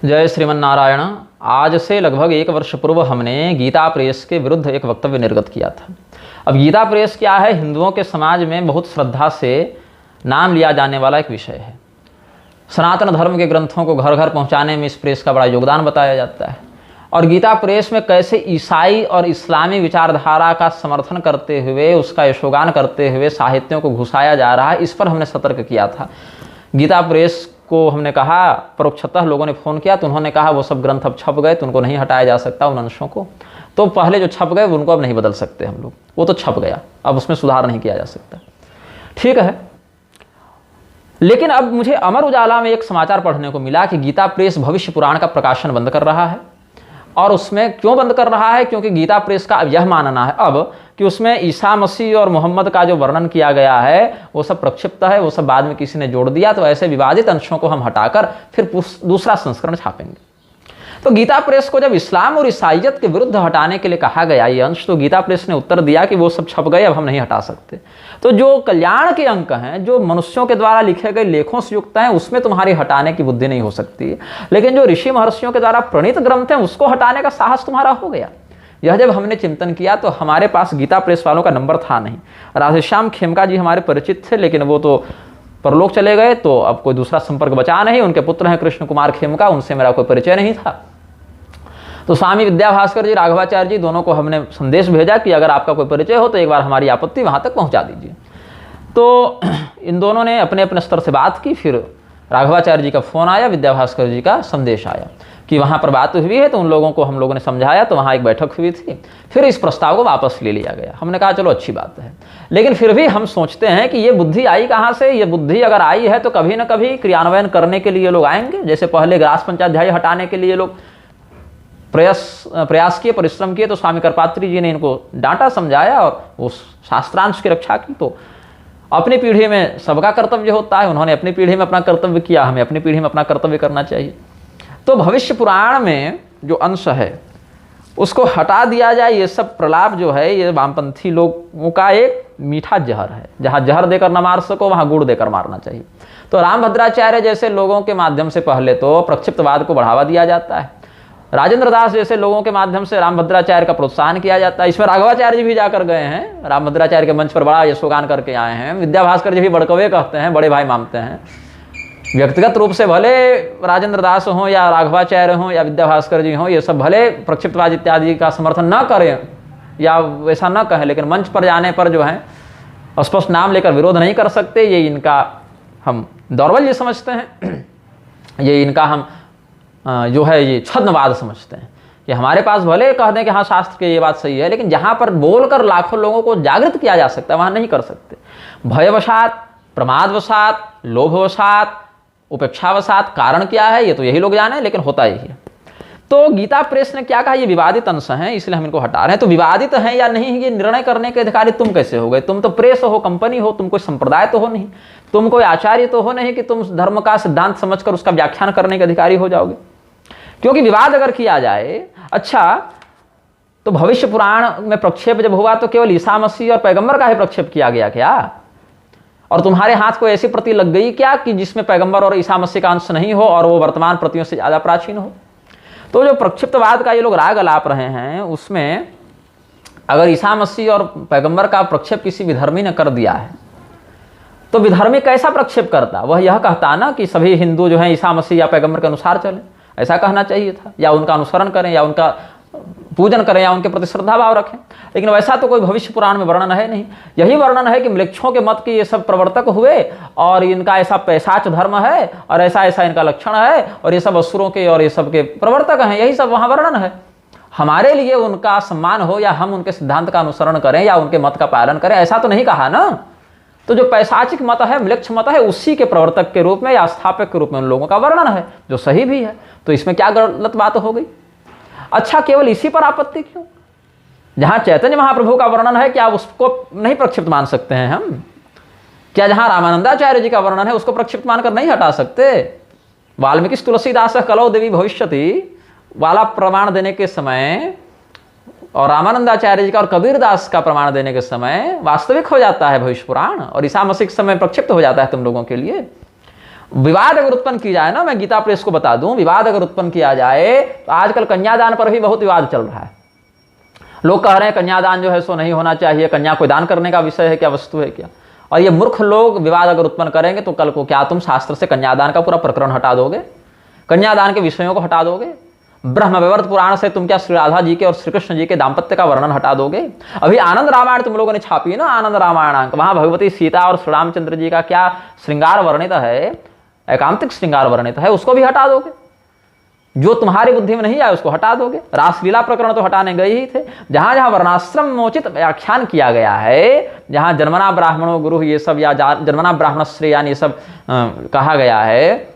जय श्रीमन नारायण। आज से लगभग 1 वर्ष पूर्व हमने गीता प्रेस के विरुद्ध एक वक्तव्य निर्गत किया था। अब गीता प्रेस क्या है? हिंदुओं के समाज में बहुत श्रद्धा से नाम लिया जाने वाला एक विषय है। सनातन धर्म के ग्रंथों को घर घर पहुंचाने में इस प्रेस का बड़ा योगदान बताया जाता है। और गीता प्रेस में कैसे ईसाई और इस्लामी विचारधारा का समर्थन करते हुए, उसका यशोगान करते हुए साहित्यों को घुसाया जा रहा है, इस पर हमने सतर्क किया था। गीता प्रेस को हमने कहा, परोक्षतः लोगों ने फ़ोन किया तो उन्होंने कहा वो सब ग्रंथ अब छप गए तो उनको नहीं हटाया जा सकता उन अंशों को। तो पहले जो छप गए उनको अब नहीं बदल सकते हम लोग, वो तो छप गया, अब उसमें सुधार नहीं किया जा सकता। ठीक है, लेकिन अब मुझे अमर उजाला में एक समाचार पढ़ने को मिला कि गीता प्रेस भविष्य पुराण का प्रकाशन बंद कर रहा है। और उसमें क्यों बंद कर रहा है? क्योंकि गीता प्रेस का अब यह मानना है अब कि उसमें ईसा मसीह और मोहम्मद का जो वर्णन किया गया है वो सब प्रक्षिप्त है, वो सब बाद में किसी ने जोड़ दिया, तो ऐसे विवादित अंशों को हम हटाकर फिर दूसरा संस्करण छापेंगे। तो गीता प्रेस को जब इस्लाम और ईसाइयत के विरुद्ध हटाने के लिए कहा गया ये अंश, तो गीता प्रेस ने उत्तर दिया कि वो सब छप गए, अब हम नहीं हटा सकते। तो जो कल्याण के अंक हैं, जो मनुष्यों के द्वारा लिखे गए लेखों से युक्त हैं, उसमें तुम्हारी हटाने की बुद्धि नहीं हो सकती। लेकिन जो ऋषि महर्षियों के द्वारा प्रणीत ग्रंथ हैं उसको हटाने का साहस तुम्हारा हो गया। यह जब हमने चिंतन किया तो हमारे पास गीता प्रेस वालों का नंबर था नहीं। राधेश्याम खेमका जी हमारे परिचित थे, लेकिन वो तो परलोक चले गए, तो अब कोई दूसरा संपर्क बचा नहीं। उनके पुत्र हैं कृष्ण कुमार खेमका, उनसे मेरा कोई परिचय नहीं था। तो स्वामी विद्याभास्कर जी, राघवाचार्य जी, दोनों को हमने संदेश भेजा कि अगर आपका कोई परिचय हो तो एक बार हमारी आपत्ति वहाँ तक पहुँचा दीजिए। तो इन दोनों ने अपने अपने स्तर से बात की। फिर राघवाचार्य जी का फ़ोन आया, विद्याभास्कर जी का संदेश आया कि वहाँ पर बात हुई है। तो उन लोगों को हम लोगों ने समझाया, तो वहाँ एक बैठक हुई थी। फिर इस प्रस्ताव को वापस ले लिया गया। हमने कहा चलो अच्छी बात है, लेकिन फिर भी हम सोचते हैं कि ये बुद्धि आई कहाँ से? ये बुद्धि अगर आई है तो कभी ना कभी क्रियान्वयन करने के लिए लोग आएंगे। जैसे पहले ग्रास पंचाध्याय हटाने के लिए लोग प्रयास किए, परिश्रम किए, तो स्वामी करपात्री जी ने इनको डांटा, समझाया और वो शास्त्रांश की रक्षा की। तो अपनी पीढ़ी में सबका कर्तव्य होता है, उन्होंने अपनी पीढ़ी में अपना कर्तव्य किया, हमें अपनी पीढ़ी में अपना कर्तव्य करना चाहिए। तो भविष्य पुराण में जो अंश है उसको हटा दिया जाए। ये सब प्रलाप जो है ये वामपंथी लोगों का एक मीठा जहर है। जहाँ जहर देकर न मार सको वहाँ गुड़ देकर मारना चाहिए। तो रामभद्राचार्य जैसे लोगों के माध्यम से पहले तो प्रक्षिप्तवाद को बढ़ावा दिया जाता है। राजेंद्र दास जैसे लोगों के माध्यम से रामभद्राचार्य का प्रोत्साहन किया जाता है। इसमें राघवाचार्य जी भी जाकर गए हैं, रामभद्राचार्य के मंच पर बड़ा यशोगान करके आए हैं। विद्याभास्कर जी भी बड़कवे कहते हैं, बड़े भाई मानते हैं। व्यक्तिगत रूप से भले राजेंद्र दास हों या राघवाचार्य हों या विद्याभास्कर जी हों, ये सब भले प्रक्षिप्तवाद इत्यादि का समर्थन न करें या वैसा न कहें, लेकिन मंच पर जाने पर जो है स्पष्ट नाम लेकर विरोध नहीं कर सकते। ये इनका हम दौर्बल्य समझते हैं, ये इनका हम जो है ये छद्मवाद समझते हैं कि हमारे पास भले कह दें कि हाँ शास्त्र की ये बात सही है, लेकिन जहाँ पर बोलकर लाखों लोगों को जागृत किया जा सकता है वहाँ नहीं कर सकते। भयवशात, प्रमादवशात, लोभवशात, उपेक्षावशात कारण क्या है ये तो यही लोग जाने, लेकिन होता यही है। तो गीता प्रेस ने क्या कहा? ये विवादित अंश हैं, इसलिए हम इनको हटा रहे हैं। तो विवादित हैं या नहीं ये निर्णय करने के अधिकारी तुम कैसे हो गए? तुम तो प्रेस हो, कंपनी हो, तुम कोई संप्रदाय तो हो नहीं, तुम कोई आचार्य तो हो नहीं कि तुम धर्म का सिद्धांत समझकर उसका व्याख्यान करने के अधिकारी हो जाओगे। क्योंकि विवाद अगर किया जाए, अच्छा तो भविष्य पुराण में प्रक्षेप जब हुआ तो केवल ईसा मसीह और पैगंबर का ही प्रक्षेप किया गया क्या? और तुम्हारे हाथ को ऐसी प्रति लग गई क्या कि जिसमें पैगंबर और ईसा मसीह का अंश नहीं हो और वो वर्तमान प्रतियों से ज़्यादा प्राचीन हो? तो जो प्रक्षिप्तवाद का ये लोग राग अलाप रहे हैं उसमें अगर ईसा मसीह और पैगंबर का प्रक्षेप किसी विधर्मी ने कर दिया है तो विधर्मी कैसा प्रक्षेप करता? वह यह कहता ना कि सभी हिंदू जो हैं ईसा मसीह या पैगंबर के अनुसार चलें, ऐसा कहना चाहिए था, या उनका अनुसरण करें या उनका पूजन करें या उनके प्रति श्रद्धा भाव रखें। लेकिन वैसा तो कोई भविष्य पुराण में वर्णन है नहीं। यही वर्णन है कि म्लेच्छों के मत के ये सब प्रवर्तक हुए और इनका ऐसा पैशाच धर्म है और ऐसा ऐसा इनका लक्षण है और ये सब असुरों के और ये सब के प्रवर्तक हैं, यही सब वहाँ वर्णन है। हमारे लिए उनका सम्मान हो या हम उनके सिद्धांत का अनुसरण करें या उनके मत का पालन करें, ऐसा तो नहीं कहा ना। तो जो पैशाचिक मत है, म्लेच्छ मत है, उसी के प्रवर्तक के रूप में या स्थापक के रूप में उन लोगों का वर्णन है, जो सही भी है। तो इसमें क्या गलत बात हो गई? अच्छा केवल इसी पर आपत्ति क्यों? जहां चैतन्य महाप्रभु का वर्णन है क्या उसको नहीं प्रक्षिप्त मान सकते हैं हम? क्या जहां रामानंदाचार्य जी का वर्णन है उसको प्रक्षिप्त मानकर नहीं हटा सकते? वाल्मीकि तुलसीदास कलौ देवी भविष्यति वाला प्रमाण देने के समय और रामानंदाचार्य जी का और कबीरदास का प्रमाण देने के समय वास्तविक हो जाता है भविष्य पुराण, और ईसा मसीह के समय प्रक्षिप्त हो जाता है तुम लोगों के लिए। विवाद अगर उत्पन्न की जाए ना, मैं गीता प्रेस को बता दूं, विवाद अगर उत्पन्न किया जाए तो आजकल कन्यादान पर भी बहुत विवाद चल रहा है। लोग कह रहे हैं कन्यादान जो है सो नहीं होना चाहिए, कन्या को दान करने का विषय है क्या, वस्तु है क्या। और ये मूर्ख लोग विवाद अगर उत्पन्न करेंगे तो कल को क्या तुम शास्त्र से कन्यादान का पूरा प्रकरण हटा दोगे, कन्यादान के विषयों को हटा दोगे? ब्रह्मवैवर्त पुराण से तुम क्या श्री राधा जी के और श्री कृष्ण जी के दाम्पत्य का वर्णन हटा दोगे? अभी आनंद रामायण तुम लोगों ने छापी ना, आनंद रामायणांक, वहां भगवती सीता और श्री रामचंद्र जी का क्या श्रृंगार वर्णित है, एकांतिक श्रृंगार वर्णित है, उसको भी हटा दोगे? जो तुम्हारी बुद्धि में नहीं आए उसको हटा दोगे? रासलीला प्रकरण तो हटाने गए ही थे। जहां जहां वर्णाश्रम मोचित व्याख्यान किया गया है, जहां जन्मना ब्राह्मणो गुरु ये सब या जन्मना ब्राह्मण श्रेय यानी ये सब कहा गया है,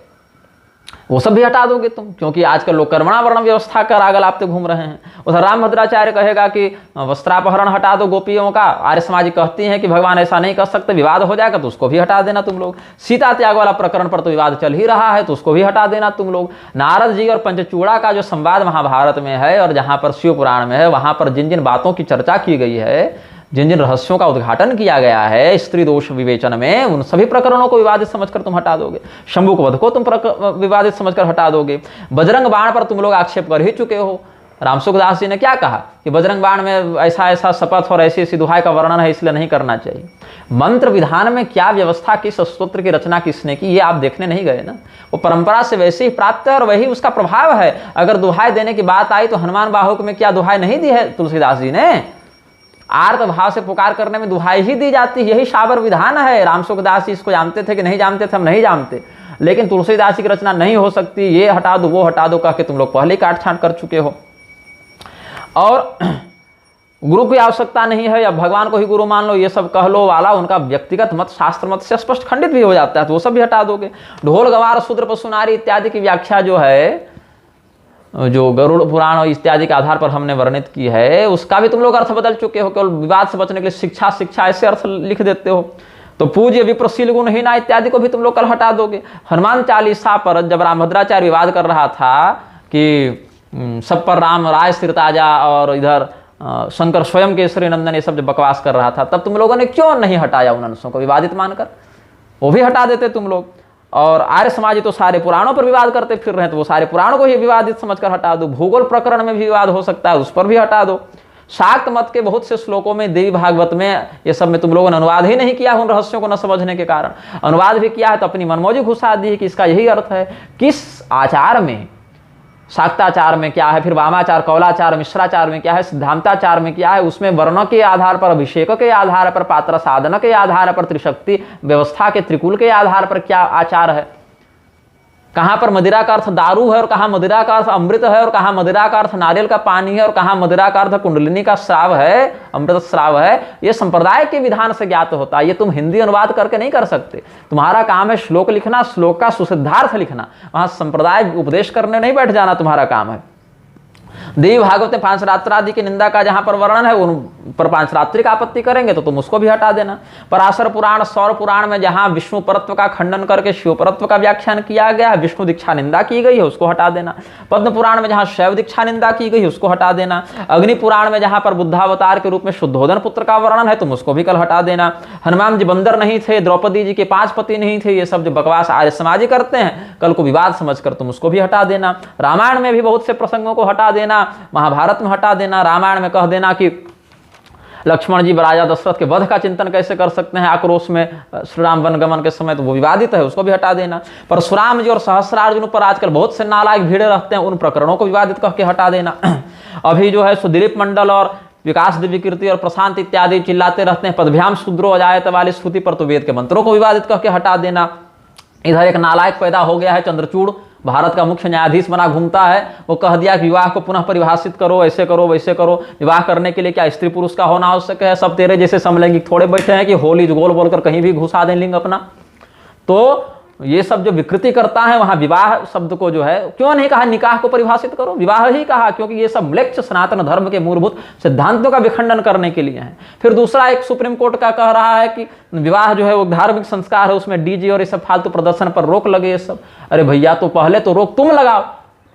वो सब भी हटा दोगे तुम, क्योंकि आजकल लोग कर्मणा वर्ण व्यवस्था कर आगल आपते घूम रहे हैं। उधर रामभद्राचार्य कहेगा कि वस्त्रापहरण हटा दो गोपियों का, आर्य समाजी कहती हैं कि भगवान ऐसा नहीं कर सकते, विवाद हो जाएगा तो उसको भी हटा देना तुम लोग। सीता त्याग वाला प्रकरण पर तो विवाद चल ही रहा है तो उसको भी हटा देना तुम लोग। नारद जी और पंचचूड़ा का जो संवाद महाभारत में है और जहां पर शिव पुराण में है, वहां पर जिन जिन बातों की चर्चा की गई है, जिन जिन रहस्यों का उद्घाटन किया गया है स्त्री दोष विवेचन में, उन सभी प्रकरणों को विवादित समझकर तुम हटा दोगे। शंभुक वध को तुम विवादित समझकर हटा दोगे। बजरंग बाण पर तुम लोग आक्षेप कर ही चुके हो। रामसुखदास जी ने क्या कहा कि बजरंग बाण में ऐसा ऐसा शपथ और ऐसी ऐसी दुहाई का वर्णन है, इसलिए नहीं करना चाहिए। मंत्र विधान में क्या व्यवस्था की, स्तोत्र की रचना किसने की, ये आप देखने नहीं गए ना। वो परंपरा से वैसे ही प्राप्त है और वही उसका प्रभाव है। अगर दुहाई देने की बात आई तो हनुमान बाहुक में क्या दुहाई नहीं दी है तुलसीदास जी ने? आर्त भाव से पुकार करने में दुहाई ही दी जाती है, यही शाबर विधान है। रामसुखदास जी इसको जानते थे कि नहीं जानते थे, हम नहीं जानते, लेकिन तुलसीदास जी की रचना नहीं हो सकती, ये हटा दो वो हटा दो कह के तुम लोग पहले ही काट छांट कर चुके हो। और गुरु की आवश्यकता नहीं है या भगवान को ही गुरु मान लो, ये सब कह लो वाला उनका व्यक्तिगत मत शास्त्र मत से स्पष्ट खंडित भी हो जाता है, तो वो सब भी हटा दोगे। ढोल गवार शूद्र पशुनारी इत्यादि की व्याख्या जो है, जो गरुड़ पुराण और इत्यादि के आधार पर हमने वर्णित की है, उसका भी तुम लोग अर्थ बदल चुके हो। केवल विवाद से बचने के लिए शिक्षा शिक्षा ऐसे अर्थ लिख देते हो। तो पूज्य विप्रशील गुणहीना इत्यादि को भी तुम लोग कल हटा दोगे। हनुमान चालीसा पर जब रामभद्राचार्य विवाद कर रहा था कि सब पर राम राय स्थिर ताजा और इधर शंकर स्वयं केसरी नंदन ये सब जब बकवास कर रहा था, तब तुम लोगों ने क्यों नहीं हटाया उन अंशों को विवादित मानकर? वो भी हटा देते तुम लोग। और आर्य समाजी तो सारे पुराणों पर विवाद करते फिर रहे हैं, तो वो सारे पुराणों को ही विवादित समझकर हटा दो। भूगोल प्रकरण में भी विवाद हो सकता है, उस पर भी हटा दो। शाक्त मत के बहुत से श्लोकों में, देवी भागवत में, ये सब में तुम लोगों ने अनुवाद ही नहीं किया उन रहस्यों को न समझने के कारण। अनुवाद भी किया है तो अपनी मनमौजी घुसा दी है कि इसका यही अर्थ है। किस आचार में, शाक्ताचार में क्या है, फिर वामाचार, कौलाचार, मिश्राचार में क्या है, सिद्धांताचार में क्या है, उसमें वर्णों के आधार पर, अभिषेक के आधार पर, पात्र साधन के आधार पर, त्रिशक्ति व्यवस्था के त्रिकुल के आधार पर क्या आचार है। कहां पर मदिरा का अर्थ दारू है और कहां मदिरा का अर्थ अमृत है और कहां मदिरा का अर्थ नारियल का पानी है और कहां मदिरा का अर्थ कुंडलिनी का श्राव है, अमृत श्राव है। ये संप्रदाय के विधान से ज्ञात होता है, ये तुम हिंदी अनुवाद करके नहीं कर सकते। तुम्हारा काम है श्लोक लिखना, श्लोक का सुसिद्धार्थ लिखना, वहां संप्रदाय उपदेश करने नहीं बैठ जाना तुम्हारा काम है। देवी भागवत में पांचरात्रादि की निंदा का जहां पर वर्णन है उन पर पांचरात्रि का आपत्ति करेंगे तो तुम उसको भी हटा देना। पराशर पुराण, सौर पुराण में जहां विष्णु परत्व का खंडन करके शिव परत्व का व्याख्यान किया गया है, विष्णु दीक्षा निंदा की गई है, उसको हटा देना। पद्म पुराण में जहां शैव दीक्षा निंदा की गई है उसको हटा देना। अग्नि पुराण में जहां पर बुद्धावतार के रूप में शुद्धोदन पुत्र का वर्णन है तुम उसको भी कल हटा देना। हनुमान जी बंदर नहीं थे, द्रौपदी जी के 5 पति नहीं थे, ये सब जो बकवास आर्य समाजी करते हैं, कल को विवाद समझकर तुम उसको भी हटा देना। रामायण में भी बहुत से प्रसंगों को हटा देना, महाभारत में हटा देना। रामायण में कह देना कि लक्ष्मण जी राजा दशरथ के वध का चिंतन कैसे कर सकते हैं आक्रोश में श्री राम वनगमन के समय, तो वो विवादित है, उसको भी हटा देना। परशुराम जी और सहस्रार्जुन पर आजकल बहुत से नालायक भीड़े रहते हैं, उन प्रकरणों को विवादित कह के हटा देना। अभी जो है सुदिलीप मंडल और विकास दिव्य कीर्ति और प्रशांत इत्यादि चिल्लाते रहते हैं पदभ्याम शूद्रो अजायत वाली स्तुति पर, तो वेद के मंत्रों को विवादित कह के हटा देना। इधर एक नालायक पैदा हो गया है चंद्रचूड़, भारत का मुख्य न्यायाधीश बना घूमता है, वो कह दिया कि विवाह को पुनः परिभाषित करो, ऐसे करो वैसे करो, विवाह करने के लिए क्या स्त्री पुरुष का होना आवश्यक है, सब तेरे जैसे समलैंगिक थोड़े बैठे हैं कि होली गोल बोलकर कहीं भी घुसा दें लिंग अपना। तो ये सब जो विकृति करता है वहां विवाह शब्द को जो है क्यों नहीं कहा निकाह को परिभाषित करो, विवाह ही कहा, क्योंकि ये सब म्लेच्छ सनातन धर्म के मूलभूत सिद्धांतों का विखंडन करने के लिए है। फिर दूसरा एक सुप्रीम कोर्ट का कह रहा है कि विवाह जो है वो धार्मिक संस्कार है, उसमें डीजे और ये सब फालतू प्रदर्शन पर रोक लगे ये सब। अरे भैया, तो पहले तो रोक तुम लगाओ।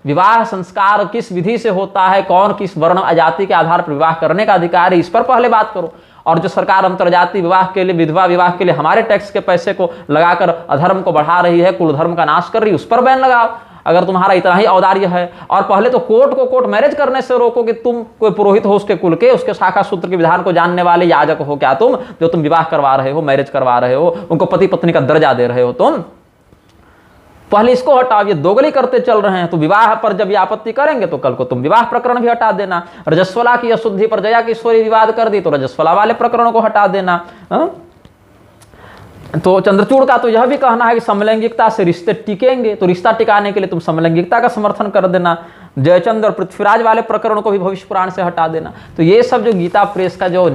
विवाह संस्कार किस विधि से होता है, कौन किस वर्ण अजाति के आधार पर विवाह करने का अधिकार है, इस पर पहले बात करो। और जो सरकार अंतर्जातीय विवाह के लिए, विधवा विवाह के लिए हमारे टैक्स के पैसे को लगाकर अधर्म को बढ़ा रही है, कुल धर्म का नाश कर रही है, उस पर बैन लगाओ अगर तुम्हारा इतना ही औदार्य है। और पहले तो कोर्ट को कोर्ट मैरिज करने से रोको कि तुम कोई पुरोहित हो उसके कुल के, उसके शाखा सूत्र के विधान को जानने वाले याजक हो क्या तुम, जो तुम विवाह करवा रहे हो, मैरिज करवा रहे हो, उनको पति पत्नी का दर्जा दे रहे हो तुम। पहले इसको हटाओ, ये दोगली करते चल रहे हैं। तो विवाह पर जब ये आपत्ति करेंगे तो कल को तुम विवाह प्रकरण भी हटा देना। रजस्वला की अशुद्धि पर जया किशोरी विवाद कर दी तो रजस्वला वाले प्रकरणों को हटा देना। तो चंद्रचूड़ का तो यह भी कहना है कि समलैंगिकता से रिश्ते टिकेंगे, तो रिश्ता टिकाने के लिए तुम समलैंगिकता का समर्थन कर देना। जयचंद्र और पृथ्वीराज वाले प्रकरणों को भी भविष्य पुराण से हटा देना। तो ये सब जो गीता प्रेस का जो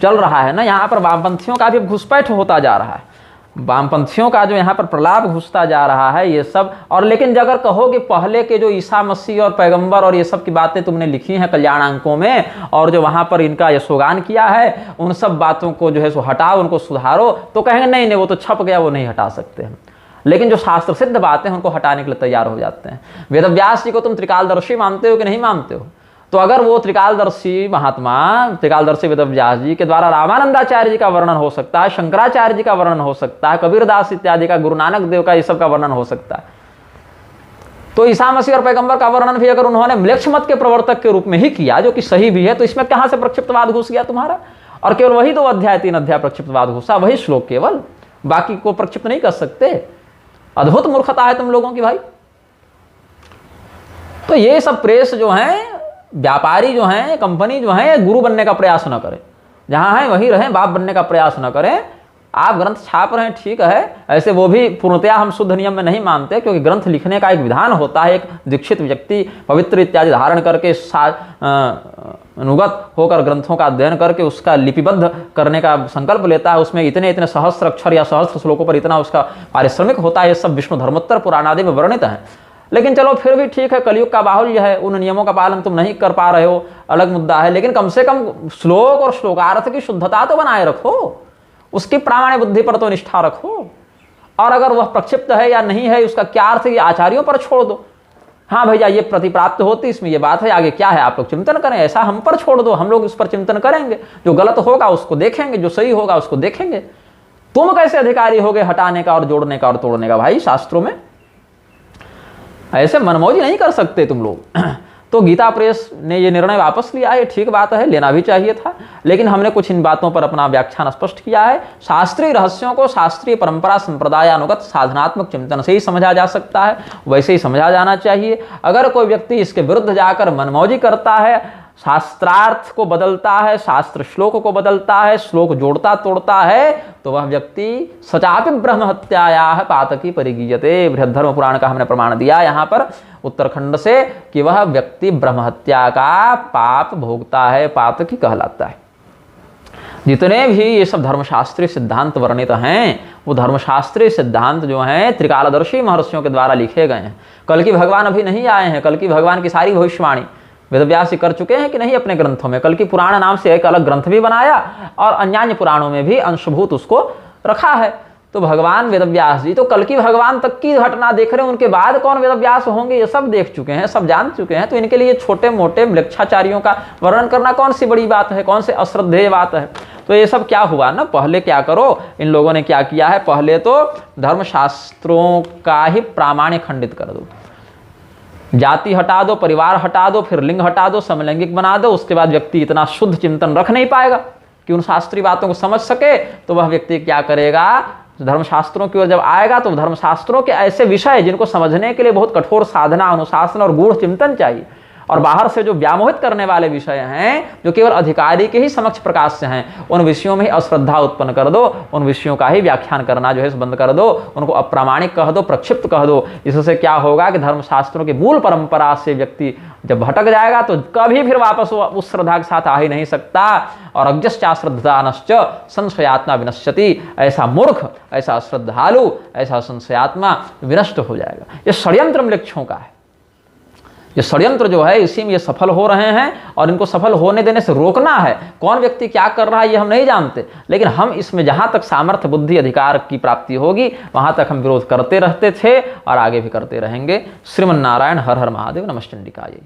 चल रहा है ना, यहाँ पर वामपंथियों का भी घुसपैठ होता जा रहा है, वामपंथियों का जो यहाँ पर प्रलाप घुसता जा रहा है ये सब। और लेकिन अगर कहो कि पहले के जो ईसा मसीह और पैगंबर और ये सब की बातें तुमने लिखी हैं कल्याणांकों में, और जो वहाँ पर इनका यशोगान किया है, उन सब बातों को जो है सो हटाओ, उनको सुधारो, तो कहेंगे नहीं नहीं वो तो छप गया, वो नहीं हटा सकते हैं। लेकिन जो शास्त्र सिद्ध बातें हैं उनको हटाने के लिए तैयार हो जाते हैं। वेदव्यास जी को तुम त्रिकालदर्शी मानते हो कि नहीं मानते हो? तो अगर वो त्रिकालदर्शी महात्मा, त्रिकालदर्शी वेदव्यास जी के द्वारा रामानंदाचार्य जी का वर्णन हो सकता है, शंकराचार्य जी का वर्णन हो सकता है, कबीरदास इत्यादि का, गुरु नानक देव का, ये सब का वर्णन हो सकता है, तो ईसा मसीह और पैगंबर का वर्णन भी अगर उन्होंने म्लेच्छ मत के प्रवर्तक के रूप में ही किया, जो कि सही भी है, तो इसमें कहां से प्रक्षिप्तवाद घुस गया तुम्हारा? और केवल वही 2 अध्याय 3 अध्याय प्रक्षिप्तवाद घुसा, वही श्लोक केवल, बाकी को प्रक्षिप्त नहीं कर सकते। अद्भुत मूर्खता है तुम लोगों की भाई। तो ये सब प्रेस जो है, व्यापारी जो हैं, कंपनी जो है, गुरु बनने का प्रयास न करें, जहां है वहीं रहें, बाप बनने का प्रयास न करें। आप ग्रंथ छाप रहे हैं ठीक है, ऐसे वो भी पूर्णतया हम शुद्ध नियम में नहीं मानते, क्योंकि ग्रंथ लिखने का एक विधान होता है। एक दीक्षित व्यक्ति पवित्र इत्यादि धारण करके अनुगत होकर ग्रंथों का अध्ययन करके उसका लिपिबद्ध करने का संकल्प लेता है। उसमें इतने इतने सहस्त्र अक्षर या सहस्त्र श्लोकों पर इतना उसका पारिश्रमिक होता है। ये सब विष्णु धर्मोत्तर पुराण आदि में वर्णित है। लेकिन चलो फिर भी ठीक है, कलयुग का बाहुल्य है, उन नियमों का पालन तुम नहीं कर पा रहे हो, अलग मुद्दा है। लेकिन कम से कम श्लोक और श्लोकार्थ की शुद्धता तो बनाए रखो, उसकी प्रामाण्य बुद्धि पर तो निष्ठा रखो। और अगर वह प्रक्षिप्त है या नहीं है, उसका क्या अर्थ है, ये आचार्यों पर छोड़ दो। हाँ भैया ये प्रतिप्राप्त होती, इसमें ये बात है, आगे क्या है आप लोग चिंतन करें, ऐसा हम पर छोड़ दो, हम लोग उस पर चिंतन करेंगे। जो गलत होगा उसको देखेंगे, जो सही होगा उसको देखेंगे। तुम कैसे अधिकारी हो गए हटाने का और जोड़ने का और तोड़ने का? भाई शास्त्रों में ऐसे मनमौजी नहीं कर सकते तुम लोग। तो गीता प्रेस ने ये निर्णय वापस लिया है, ठीक बात है, लेना भी चाहिए था। लेकिन हमने कुछ इन बातों पर अपना व्याख्यान स्पष्ट किया है। शास्त्रीय रहस्यों को शास्त्रीय परंपरा संप्रदायानुगत साधनात्मक चिंतन से ही समझा जा सकता है, वैसे ही समझा जाना चाहिए। अगर कोई व्यक्ति इसके विरुद्ध जाकर मनमौजी करता है, शास्त्रार्थ को बदलता है, शास्त्र श्लोक को बदलता है, श्लोक जोड़ता तोड़ता है, तो वह व्यक्ति सचापि ब्रह्म हत्यायाः पातकी परिगीयते। बृहद्धर्म पुराण का हमने प्रमाण दिया यहाँ पर उत्तरखंड से कि वह व्यक्ति ब्रह्म हत्या का पाप भोगता है, पातकी कहलाता है। जितने भी ये सब धर्मशास्त्रीय सिद्धांत वर्णित हैं, वो धर्मशास्त्रीय सिद्धांत जो हैं त्रिकालदर्शी महर्षियों के द्वारा लिखे गए हैं। कल की भगवान अभी नहीं आए हैं, कल की भगवान की सारी भविष्यवाणी वेदव्यास जी कर चुके हैं कि नहीं अपने ग्रंथों में। कल की पुराण नाम से एक अलग ग्रंथ भी बनाया और अन्यान्य पुराणों में भी अंशभूत उसको रखा है। तो भगवान वेदव्यास जी तो कल की भगवान तक की घटना देख रहे हैं, उनके बाद कौन वेदव्यास होंगे ये सब देख चुके हैं, सब जान चुके हैं। तो इनके लिए छोटे मोटे म्लेच्छाचार्यों का वर्णन करना कौन सी बड़ी बात है, कौन से अश्रद्धेय बात है। तो ये सब क्या हुआ ना, पहले क्या करो, इन लोगों ने क्या किया है, पहले तो धर्मशास्त्रों का ही प्रामाण्य खंडित कर दो, जाति हटा दो, परिवार हटा दो, फिर लिंग हटा दो, समलैंगिक बना दो। उसके बाद व्यक्ति इतना शुद्ध चिंतन रख नहीं पाएगा कि उन शास्त्रीय बातों को समझ सके। तो वह व्यक्ति क्या करेगा, धर्मशास्त्रों की ओर जब आएगा तो धर्मशास्त्रों के ऐसे विषय जिनको समझने के लिए बहुत कठोर साधना, अनुशासन और गूढ़ चिंतन चाहिए, और बाहर से जो व्यामोहित करने वाले विषय हैं, जो केवल अधिकारी के ही समक्ष प्रकाश से हैं, उन विषयों में ही अश्रद्धा उत्पन्न कर दो, उन विषयों का ही व्याख्यान करना जो है बंद कर दो, उनको अप्रामाणिक कह दो, प्रक्षिप्त कह दो। इससे क्या होगा कि धर्मशास्त्रों की मूल परंपरा से व्यक्ति जब भटक जाएगा तो कभी फिर वापस वो उस श्रद्धा के साथ आ ही नहीं सकता। और अज्ञश्चा श्रद्धानश्च संशयात्मा विनश्यति, ऐसा मूर्ख, ऐसा श्रद्धालु, ऐसा संशयात्मा विनष्ट हो जाएगा। ये षड्यंत्र म्लेच्छों का है। ये षड्यंत्र जो है इसी में ये सफल हो रहे हैं, और इनको सफल होने देने से रोकना है। कौन व्यक्ति क्या कर रहा है ये हम नहीं जानते, लेकिन हम इसमें जहां तक सामर्थ्य, बुद्धि, अधिकार की प्राप्ति होगी वहां तक हम विरोध करते रहते थे और आगे भी करते रहेंगे। श्रीमन्नारायण हर हर महादेव। नमश्चंडिकाय।